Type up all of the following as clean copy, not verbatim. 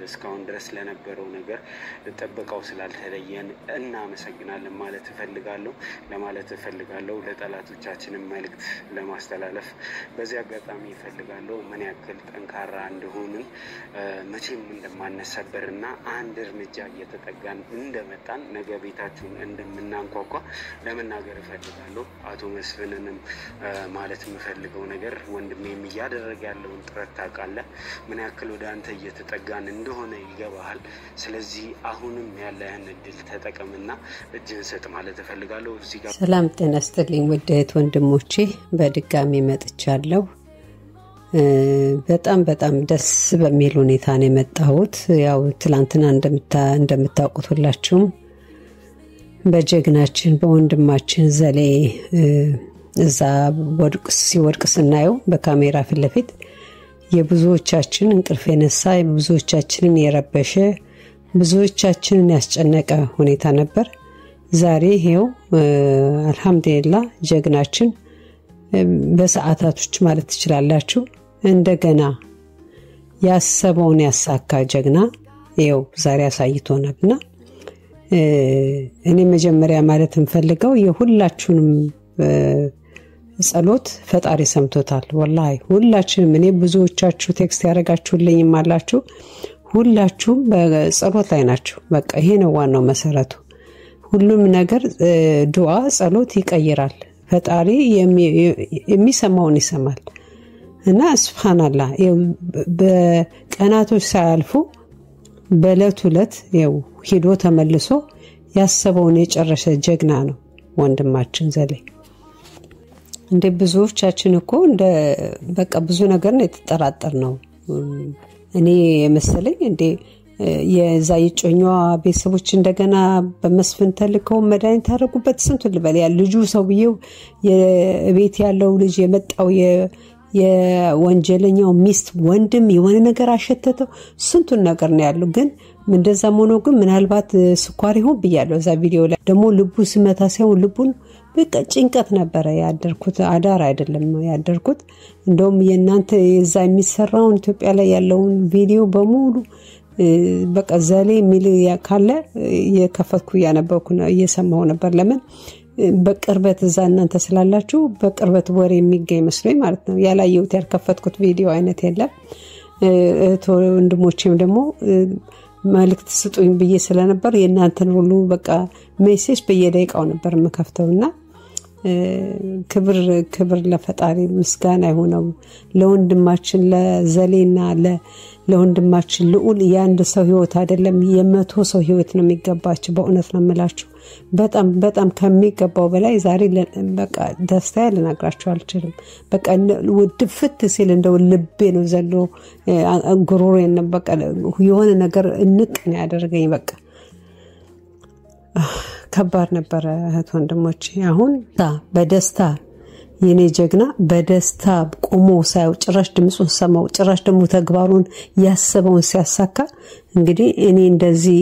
እስካሁን ድረስ ለነበረው ነገር ተጠብቀው ስላልተለየን እናመሰግናለን ማለት እፈልጋለሁ ለጠላቶቻችንም መልእክት ለማስተላለፍ በዚህ አጋጣሚ እፈልጋለሁ ምን ያክል ጠንካራ እንደሆንን መቼም እንደማንሰበርና አንድ እርምጃ እየተጠጋን እንደመጣን ነገ ቤታችሁን እንደምናንኳኳ ለመናገር እፈልጋለሁ አቶ መስፍንንም ማለት የምፈልገው ነገር ወንድሜም ያደረገ ያለውን ጥረት ታውቃለህ ምን ያክል ወደ አንተ እየተጠጋን እንደሆነ ይገባሃል ስለዚህ አሁንም ያለህን እድል ተጠቀምና እጅን ሰጥ ማለት እፈልጋለሁ እዚህ ጋር ሰላም ጤና ይስጥልኝ ውድ ወንድሞቼ በድጋሚ መጥቻለሁ በጣም ደስ በሚል ሁኔታ ነው የመጣሁት ያው ትላንትና እንደምታውቁት ሁላችሁም በጀግናችን በወንድማችን ዘሌ እዛ ሲወድቅ ስናየው በካሜራ ፊት ለፊት የብዙዎቻችን እንቅልፍ የነሳ የብዙዎቻችንን የረበሸ ብዙዎቻችንን ያስጨነቀ ሁኔታ ነበር ዛሬ ይሄው አልহামዱሊላህ ጀግናችን በሰዓታቶች ማለት ትችላላችሁ እንደገና ያሰበውን ያሳካ ጀግና ይሄው ዛሬ አሳይቶናልና እኔ መጀመሪያ ማለት እንፈልገው የሁላችሁንም ጸሎት ፈጣሪ ሰምቶታል ወላሂ ሁላችንም እኔ ብዙዎቻችሁ ቴክስት ያረጋችሁልኝም አላችሁ ሁላችሁም በጸሎት ላይ ናችሁ በቃ ይሄ ነው ዋናው መሰረቱ ሁሉም ነገር ዱዓ ጸሎት ይቀይራል ፈጣሪ የሚሰማውን ይሰማል እና ሱብሃንአላህ በቀናቶች ሳያልፉ በለቱለት ያው ሄዶ ተመልሶ ያሰበውን የጨረሰ ጀግና ነው ወንድማችን ዘሌ እንደ ብዙዎቻችን እኮ እንደ በቃ ብዙ ነገር ነው የተጠራጠርነው እኔ መሰለኝ እንደ የዛይጮኛዋ ቤተሰቦች እንደገና በመስፍን ተልከው መድኃኒት ታረጉበት ስንት ልበል ያ ልጁ ሰውየው የቤት ያለው ልጅ የመጣው የወንጀለኛው ሚስት ወንድም የሆነ ነገር አሸተተው ስንቱን ነገር ነው ያለው ግን እንደዛም ሆኖ ግን ምናልባት ስኳር ይሆን በያለው እዛ ቪዲዮ ላይ ደሞ ልቡ ስመታ ሳይሆን ልቡን በቃ ጭንቀት ነበር ያደርኩት አዳር አይደለም ያደርኩት እንደውም የናንተ የዛ የሚሰራውን ኢትዮጵያ ላይ ያለውን ቪዲዮ በሙሉ በቃ ዘሌ ሚል ያካለ የከፈትኩ ያነበርኩ ነው እየሰማው ነበር ለምን በቅርበት እዛ እናንተ ስላላችሁ በቅርበት ወሬ የሚገኝ መስሎኝ ማለት ነው ያላየሁት ያልከፈትኩት ቪዲዮ አይነት የለም ወንድሞቼም ደግሞ መልእክት ስጡኝ ብዬ ስለነበር የናንተን ሁሉ በቃ ሜሴጅ በየደቂቃው ነበር መከፍተውና ክብር ለፈጣሪ ምስጋና ይሁነው ለወንድማችን ለዘሌና ለወንድማችን ልዑል ያንድ ሰው ህይወት አይደለም የመቶ ሰው ህይወት ነው የሚገባቸው በእውነት ነው የምላችሁ በጣም ከሚገባው በላይ ዛሬ በቃ ደስታ ልነግራችሁ አልችልም በቃ ውድፍት ሲል እንደው ልቤ ነው ዘሎ ጉሮሮዬን በቃ የሆነ ነገር እንቅን ያደርገኝ በቃ ከባድ ነበር እህት ወንድሞቼ አሁን በደስታ የኔ ጀግና በደስታ ቆሞ ሳይው ጭራሽ ድምጹን ሰማው ጭራሽ ደግሞ ተግባሩን ያሰበውን ሲያሳካ እንግዲህ እኔ እንደዚህ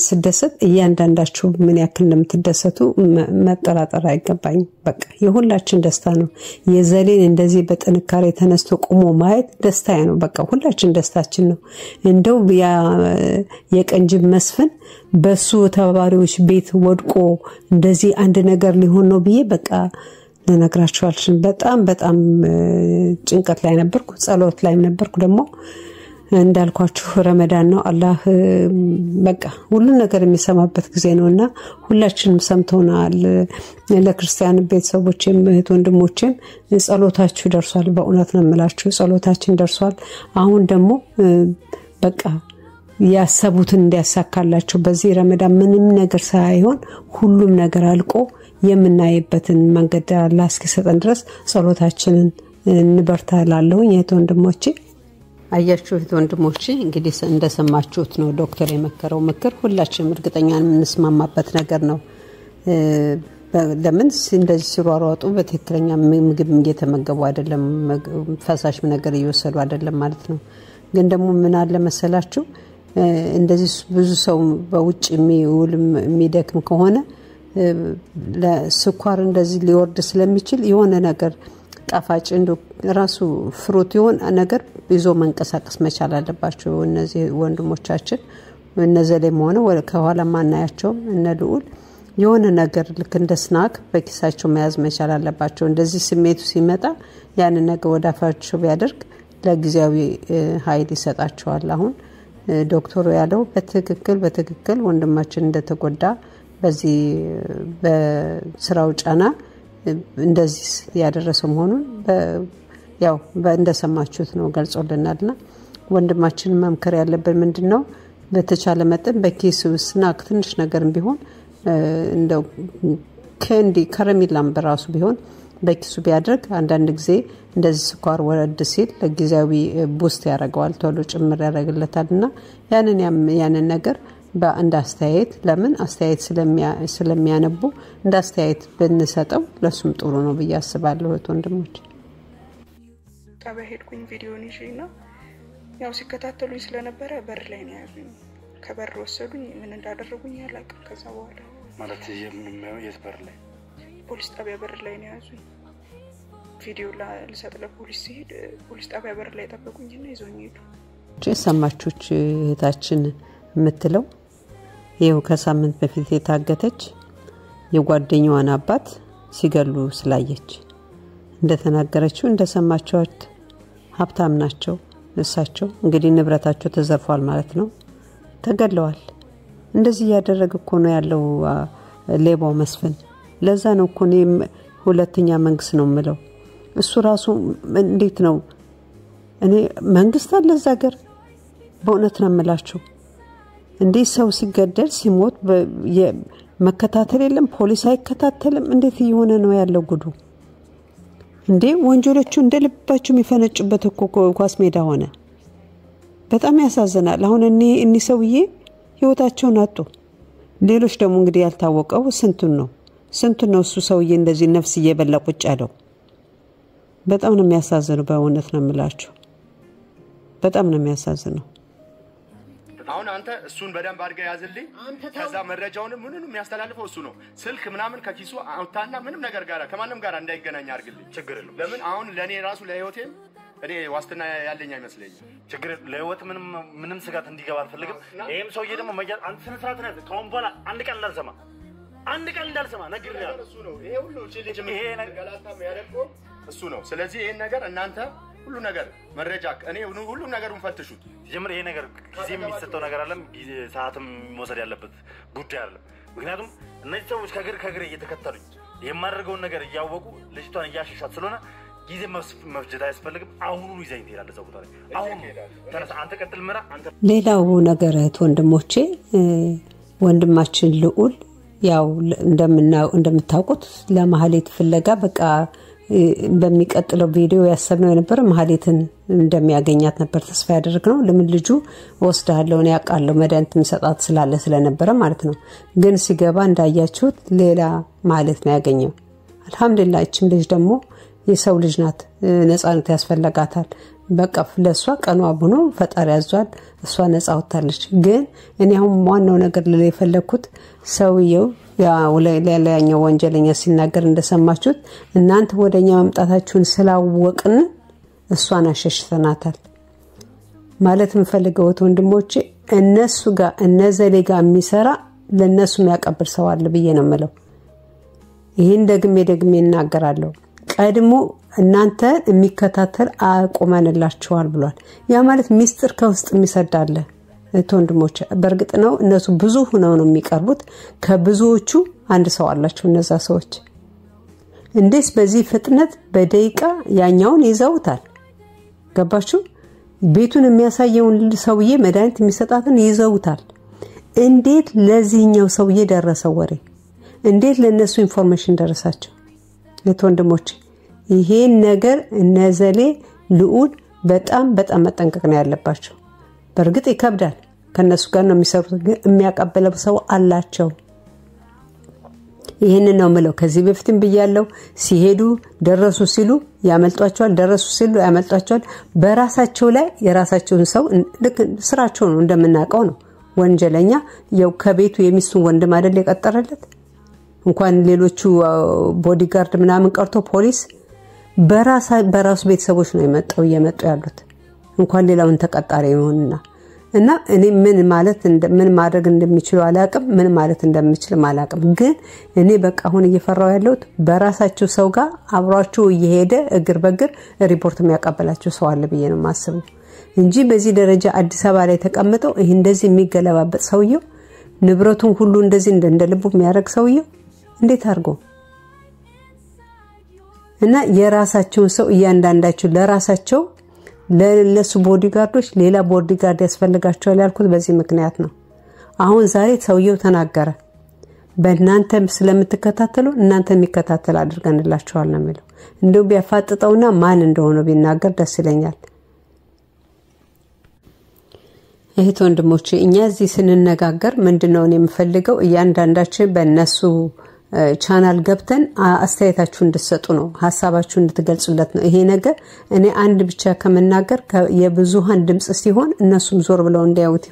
ስደሰት እያንዳንዳችሁ ምን ያክል እንደምትደሰቱ መጠራጠር አይገባኝ በቃ የሁላችን ደስታ ነው የዘሌን እንደዚህ በጥንካሬ ተነስቶ ቆሞ ማየት ደስታ ነው በቃ ሁላችን ደስታችን ነው እንደው የቀንጅብ መስፍን በሱ ተባባሪዎች ቤት ወድቆ እንደዚህ አንድ ነገር ሊሆን ነው ብዬ በቃ ለነግራችሁ አልችልም በጣም ጭንቀት ላይ ነበርኩ ጸሎት ላይ ነበርኩ ደግሞ እንዳልኳችሁ ረመዳን ነው አላህ በቃ ሁሉ ነገር የሚሰማበት ጊዜ ነውና ሁላችንም ሰምተውናል ለክርስቲያን ቤተሰቦችም እህት ወንድሞችም ጸሎታችሁ ደርሷል በእውነት ነው የምላችሁ ጸሎታችን ደርሷል አሁን ደግሞ በቃ ያሰቡትን እንዲያሳካላችሁ በዚህ ረመዳን ምንም ነገር ሳይሆን ሁሉም ነገር አልቆ የምናይበትን መንገድ አላህ እስኪሰጠን ድረስ ጸሎታችንን እንበርታላለሁ እህት ወንድሞቼ አያችሁ ወንድሞቼ እንግዲህ እንደሰማችሁት ነው ዶክተር የመከረው ምክር ሁላችንም እርግጠኛ እንስማማበት ነገር ነው ለምን እንደዚህ ሲሯሯጡ በትክክለኛ ምግብ እየተመገቡ አይደለም ፈሳሽ ነገር እየወሰዱ አይደለም ማለት ነው ግን ደግሞ ምን አለ መሰላችሁ እንደዚህ ብዙ ሰው በውጭ የሚደክም ከሆነ ለስኳር እንደዚህ ሊወርድ ስለሚችል የሆነ ነገር ጣፋጭ ራሱ ፍሩት ይሆን ነገር ይዞ መንቀሳቀስ መቻል አለባቸው እነዚህ ወንድሞቻችን እነዘለም ሆነ ከኋላ ማናያቸው እነ ልዑል የሆነ ነገር ልክ እንደ ስናክ በኪሳቸው መያዝ መቻል አለባቸው እንደዚህ ስሜቱ ሲመጣ ያን ነገር ወዳፋቸው ቢያደርግ ለጊዜያዊ ኃይል ይሰጣቸዋል አሁን ዶክተሩ ያለው በትክክል ወንድማችን እንደተጎዳ በዚህ በስራው ጫና እንደዚህ ያደረሰው መሆኑን ያው እንደሰማችሁት ነው ገልጾልናልና ወንድማችን መምከር ያለበት ምንድነው በተቻለ መጠን በኪሱ ስናክ ትንሽ ነገርም ቢሆን እንደው ከንዲ ከረሚላም በራሱ ቢሆን በኪሱ ቢያደርግ አንዳንድ ጊዜ እንደዚህ ስኳር ወረድ ሲል ለጊዜያዊ ቡስት ያደርገዋል ቶሎ ጭምር ያደርግለታልና ያንን ነገር በአንድ አስተያየት ለምን አስተያየት ስለሚያነቡ እንደ አስተያየት ብንሰጠው ለሱም ጥሩ ነው በያስባለሁ ወንድሞች ታበ ሄድኩኝ ቪዲዮን ይሽና ያው ሲከታተሉኝ ስለነበረ በር ላይ ነው ያዙኝ ከበር ወሰዱኝ ምን እንዳደረጉኝ ያላቀም ከዛ በኋላ ማለት የት በር ላይ ፖሊስ ጣቢያ በር ላይ ነው ያዙኝ ቪዲዮ ለሰጥ ለፖሊስ ሲሄድ ፖሊስ ጣቢያ በር ላይ ተጠበቁኝና ይዞኝ ሄዱ ሰማቾች እህታችን ምትለው ይሄው ከሳምንት በፊት የታገተች የጓደኛዋን አባት ሲገሉ ስላየች እንደተናገረችው እንደሰማችኋት ሀብታም ናቸው እሳቸው እንግዲህ ንብረታቸው ተዘርፏል ማለት ነው ተገለዋል እንደዚህ ያደረገ እኮ ነው ያለው ሌባው መስፍን ለዛ ነው እኮ ነው ሁለተኛ መንግስት ነው ምለው እሱ ራሱ እንዴት ነው እኔ መንግስት አለ ዛገር በእውነት ነው የምላችሁ እንዴ ሰው ሲገደል ሲሞት መከታተል የለም ፖሊስ አይከታተልም እንዴት ይሆነ ነው ያለው ጉዱ እንዴ ወንጀሎቹ እንደልባቸው የሚፈነጭበት እኮ ኳስ ሜዳ ሆነ በጣም ያሳዝናል አሁን እኔ ሰውዬ ህይወታቸውን አጡ ሌሎች ደግሞ እንግዲህ ያልታወቀው ስንቱን ነው እሱ ሰውዬ እንደዚህ ነፍስ እየበላ ቁጭ ያለው በጣም ነው የሚያሳዝነው በእውነት ነው የምላችሁ በጣም ነው የሚያሳዝነው አሁን አንተ እሱን በደንብ አድርገ ያዝልኝ ከዛ መረጃውን ምንንም የሚያስተላልፈው እሱ ነው ስልክ ምናምን ከኪሱ አውጣና ምንም ነገር ጋር ከማንም ጋር እንዳይገናኝ አድርግልኝ ችግር የለም ለምን አሁን ለኔ ራሱ ለህይወቴም እኔ ዋስትና ያለኝ አይመስለኝም ችግር ለህይወት ምንም ስጋት እንዲገባ አልፈልግም ይሄም ሰውዬ ደግሞ አንተ ስነስርዓት ነው ከሆነ በኋላ አንድ ቀን እንዳልሰማ ነግሬያለሁ እሱ ነው ይሄ ሁሉ ይሄ ገላታም ያደርገው እሱ ነው ስለዚህ ይሄን ነገር እናንተ ሁሉ ነገር መረጃ እኔ ሁሉ ነገሩን ፈትሹት ጀምር ይሄ ነገር ጊዜ የሚሰጠው ነገር አይደለም ሰዓትም መውሰድ ያለበት ጉዳይ አይደለም ምክንያቱም እነዚህ ሰዎች ከግር እየተከተሉኝ የማደርገው ነገር ያወቁ ልጅቷን ያሻሻት ስለሆነ ጊዜ መፍጀት አይፈልግም አሁኑ ይዘኝ ይላል ዘው ቦታ ላይ አሁን ተነሳ አንተ ቀጥል ምራ አንተ ሌላው ነገር ወንድሞቼ ወንድማችን ልዑል ያው እንደምታውቁት ለማህሌት ፍለጋ በቃ በሚቀጥለው ቪዲዮ ያሰብነው የነበረ ማህሌትን እንደሚያገኛት ነበር ተስፋ ያደረግነው ለምን ልጁ ወስዳለው ነው ያቃለው መድኃኒት መስጣት ስለነበረ ማለት ነው ግን ሲገባ እንዳያችሁት ሌላ ማህሌት ነው ያገኘው አልহামዱሊላህ እቺም ልጅ ደግሞ የሰው ልጅ ናት ነፃነት ያስፈልጋታል በቃ ለሷ ቀኗ ሆኖ ፈጣሪ ያዟል እሷ ነፃ ወጣለች ግን እኔ አሁን ዋናው ነገር ለላይ ፈለኩት ሰውየው ለላኛው ወንጀለኛ ሲናገር እንደሰማችሁት እናንተ ወደኛ መምጣታችሁን ስላወቅን እሷን አሸሽተናታል ማለት ምፈልገው ወንድሞቼ እነሱ ጋር እነዘሌ ጋር የሚሰራ ለነሱ የሚያቀብል ሰው አለ ብዬ ነው ማለት ይሄን ደግሜ እናገራለሁ ቀድሞ እናንተ የሚከታተል አቆመንላችኋል ብሏል ያ ማለት ሚስጥር ከውስጥ የሚሰዳለ ወንድሞቼ በርግጥ ነው እነሱ ብዙ ሆነው ነው የሚቀርቡት ከብዙዎቹ አንድ ሰው አላቸው እነዛ ሰዎች እንዴስ በዚህ ፍጥነት በደቂቃ ያኛውን ይዘውታል ገባችሁ ቤቱን የሚያሳየውን ሰውዬ መድኃኒት የሚሰጣትን ይዘውታል እንዴት ለዚህኛው ሰውዬ ደረሰው ወሬ እንዴት ለነሱ ኢንፎርሜሽን ደረሳቸው ለወንድሞቼ ይሄ ነገር እነዘሌ ልዑል በጣም መጠንቀቅ ነው ያለባቸው በርግጥ ይከብዳል ከነሱ ጋር ነው የሚሰሩት የሚያቀበለው ሰው አላቸው ይሄን ነው ማለት ከዚህ በፊትም በያለው ሲሄዱ ደረሱ ሲሉ ያመልጧቸዋል ደረሱ ሲሉ ያመልጧቸዋል በራሳቸው ላይ የራሳቸውን ሰው ልክ ስራቸው ነው እንደምናቀው ነው ወንጀለኛ ያው ከቤቱ የሚስቱን ወንድም አይደል የቀጠረለት እንኳን ሌሎቹ ቦዲጋርድ ምናምን ቀርቶ ፖሊስ በራሱ ቤተሰቦች ነው እየመጡ ያሉት እንኳን ሌላውን ተቀጣሪ ይሆንና እና እኔ ምን ማድረግ እንደሚችሉ አላቅም ምን ማለት እንደምችል አላቅም ግን እኔ በቃ አሁን እየፈራው ያለሁት በራሳቸው ሰው ጋር አብሯቸው እየሄደ እግር በእግር ሪፖርት የሚያቀበላቸው ሰው አለ ብዬ ነው ማስበው እንጂ በዚህ ደረጃ አዲስ አበባ ላይ ተቀምጠው ይሄ እንደዚህ የሚገለባበት ሰውየው ንብረቱን ሁሉ እንደዚህ እንደልቡ የሚያረግ ሰውየው እንዴት አርጎ እና የራሳቸውን ሰው እያንዳንዳቸው ለራሳቸው ለለሱ ቦዲጋርዶች ሌላ ቦዲጋርድ ያስፈልጋቸዋል ያልኩት በዚህ ምክንያት ነው አሁን ዛሬ ሰውየው ተናገረ በእናንተ ስለምትከታተሉ እናንተ የሚከታተል አድርገንላችኋል ነው የሚለው እንደው ቢያፋጥጠውና ማን እንደሆነ ቢናገር ደስ ይለኛል እህት ወንድሞቼ እኛ እዚህ ስንነጋገር ምንድነው እኔ የምፈልገው እያንዳንዳችን በእነሱ ቻናል ገብተን አስተያየታችሁ እንድትሰጡ ነው ሐሳባችሁ እንድትገልጹለት ነው ይሄ ነገር እኔ አንድ ብቻ ከመናገር የብዙሃን ድምጽ ሲሆን እነሱም ዞር ብለው እንዲያዩት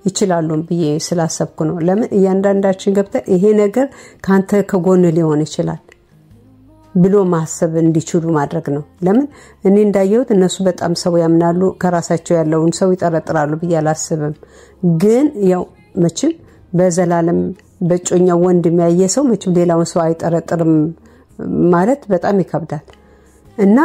ይችላሉ ብዬ ስላሰብኩ ነው ለምን እያንዳንዳችን ገብተን ይሄ ነገር ካንተ ከጎን ሊሆን ይችላል ብሎ ማሰብ እንዲችሉ ማድረግ ነው ለምን እኔ እንዳየሁት እነሱ በጣም ሰው ያምናሉ ከራሳቸው ያለውን ሰው ይጠረጥራሉ ብዬ አላስብም ግን ያው መቼም በዘላለም በጮኛው ወንድም ያየሰው መቼም ሌላውን ሰው አይጠረጥርም ማለት በጣም ይከብዳል እና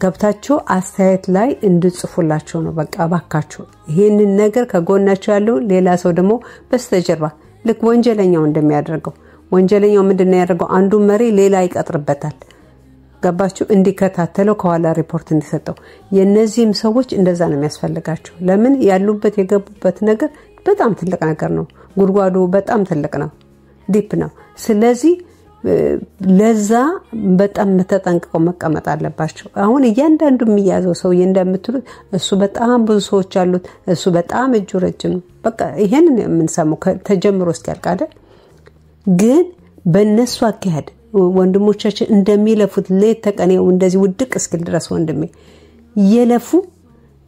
ገብታችሁ አስተያየት ላይ እንድጽፉላችሁ ነው በቃ ባካችሁ ይሄንን ነገር ከጎናችሁ ያለው ሌላ ሰው ደግሞ በስተጀርባ ልክ ወንጀለኛው እንደሚያደርገው ወንጀለኛው ምንድነው ያደርገው አንዱ መሪ ሌላ ይቀጥርበታል ገባችሁ እንዲከታተለው ከኋላ ሪፖርት እንዲሰጠው የነዚህም ሰዎች እንደዛ ነው የሚያስፈልጋቸው ለምን ያሉበት የገቡበት ነገር በጣም ትልቅ ነገር ነው ጉርጓዱ በጣም ትልቅ ነው ዲፕ ነው ስለዚህ ለዛ በጣም ተጠንቅቀው መቀመጥ አለባቸው አሁን እያንዳንዱ የሚያዘው ሰው እንደምትሉት እሱ በጣም ብዙ ሰዎች አሉት እሱ በጣም እጁ ረጅም ነው በቃ ይሄንን የምንሰማው ተጀምሮ እስኪያልቅ አይደል ግን በእነሱ አካሄድ ወንድሞቻችን እንደሚለፉት ለተቀኔው እንደዚህ ውድቅ እስኪል ድረስ ወንድሜ የለፉ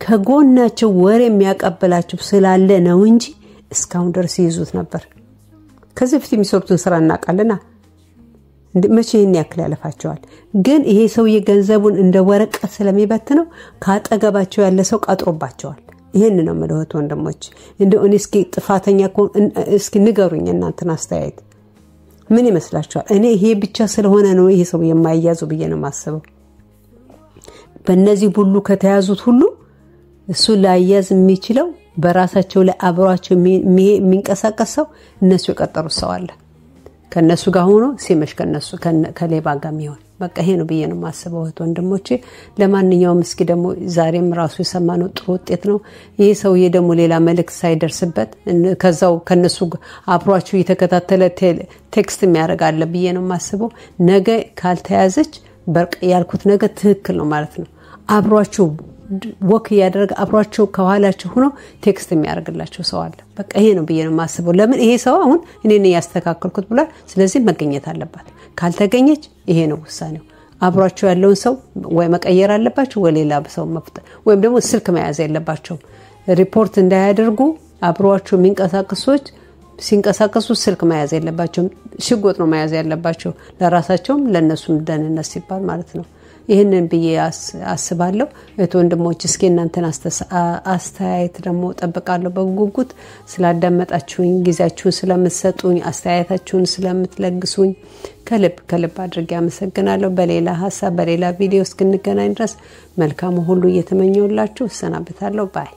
ከጎናቸው ወሬ የሚያቀበላቸው ስላለ ነው እንጂ እስካሁን ድረስ ይዙት ነበር ከዚህ በፊት የሚሰሩትን ስራ እናቃለና መቼ ይሄን ያክል ያለፋቸዋል ግን ይሄ ሰው የገንዘቡን እንደ ወረቀት ስለሚበትነው ካጠገባቸው ያለ ሰው ቀጥሮባቸዋል ይሄን ነው ማለት ወንድሞች እንደው እኔ እስኪ ጥፋተኛ እስኪ ንገሩኝ እናንተና አስተያየት ምን ይመስላችኋል እኔ ይሄ ብቻ ስለሆነ ነው ይሄ ሰው የማይያዙ ብዬ ነው ማስበው በእነዚህ ሁሉ ከተያዙት ሁሉ እሱ ላይያዝ የሚችለው በራሳቸው ላይ አብሯቸው የሚንቀሳቀሰው እነሱ የቀጠሩት ሰው አለ ከነሱ ጋር ሆኖ ሲመሽ ከነሱ ከሌባ ጋር የሚሆን በቃ ይሄ ነው ብዬ ነው ማስበው ወንድሞቼ ለማንኛውም እስኪ ደግሞ ዛሬም ራሱ የሰማነው ጥሩ ውጤት ነው ይሄ ሰውዬ ደግሞ ሌላ መልእክት ሳይደርስበት ከዛው ከነሱ አብሯቸው የተከታተለ ቴክስት የሚያረጋለ ብዬ ነው ማስበው ነገ ካልተያዘች በርቅ ያልኩት ነገር ትክክል ነው ማለት ነው አብሯቸው ወክ ያደረገ አብሯቸው ከኋላቸው ሆኖ ቴክስት የሚያርግላቸው ሰው አለ በቃ ይሄ ነው ብዬ ነው ማስበው ለምን ይሄ ሰው አሁን እኔን ያስተካክልኩት ብሏል ስለዚህ መገኘት አለባት ካልተገኘች ይሄ ነው ውሳኔው አብሯቸው ያለውን ሰው ወይ መቀየር አለባቸው ወይ ሌላ ሰው መፍጠር ወይም ደግሞ ስልክ መያዝ ያለባቸው ሪፖርት እንዳያደርጉ አብሯቸው የሚንቀሳቀሱት ሲንቀሳቀሱ ስልክ መያዝ ያለባቸው ሽጎጥ ነው መያዝ ያለባቸው ለራሳቸውም ለነሱም ደህንነት ሲባል ማለት ነው ይሄንን ብዬ አስባለሁ ወንድሞች እስኪ እናንተን አስተያየት ደግሞ ተጠብቃለሁ በጉጉት ስላዳመጣችሁኝ ጊዜያችሁን ስለምትሰጡኝ አስተያየታችሁን ስለምትለግሱኝ ከልብ አድርጌ አመሰግናለሁ በሌላ ሐሳብ በሌላ ቪዲዮ እስክንገናኝ ድረስ መልካም ሁሉ እየተመኘሁላችሁ ሰናበታለሁ ባይ